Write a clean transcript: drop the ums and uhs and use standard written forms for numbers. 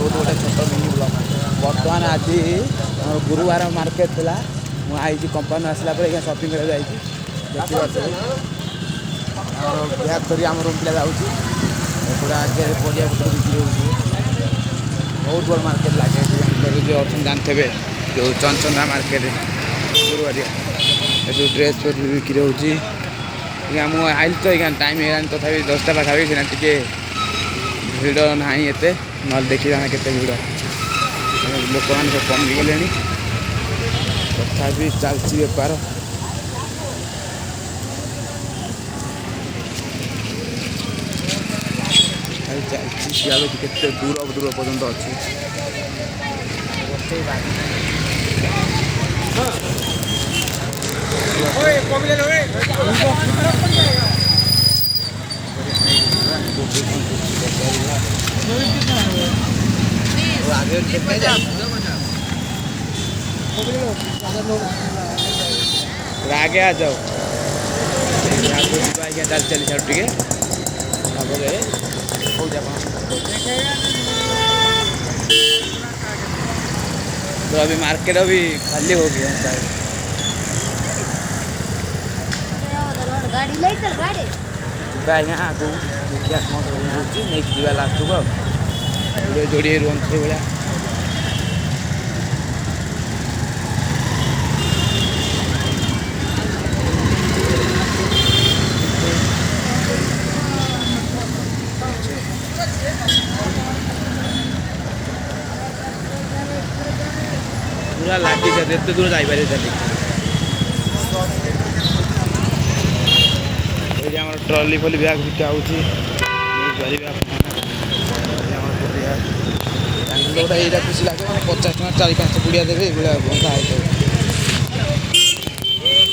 बहुत गोटे छोट मिनी ब्लॉग बर्तमान आज गुरुवार मार्केट था मुझे कंपानी आसला शॉपिंग कर देखिए ब्याग कर रूम पिला जाऊँगी पूरा आगे परिया पत्र बिक्री हो बहुत बड़ मार्केट लगे जो अच्छे जानते जो चंचंदा मार्केट गुरुवारिया जो ड्रेस बिक्री होगी मुझे आइल तो टाइम है तथा 10टा पाखापी सीना टे भिड़ ना एत ना देखिए आम के भिड़ लोक मैंने सब कमी गले तथा चलती बेपार चलती केते दूर दूर पर्यंत अच्छी आगे आ जाओ चल चली छाड़ टे तो अभी मार्केट अभी खाली हो गया आगे नहीं जा लास्ट को जोड़े रुहत भाया पूरा लगी एत दूर जापर चली ट्रॉली फली बैग बिका होता खुशी लगे मैंने 50 टଙ୍କା 4-5 पुड़िया देवे ये बंधा है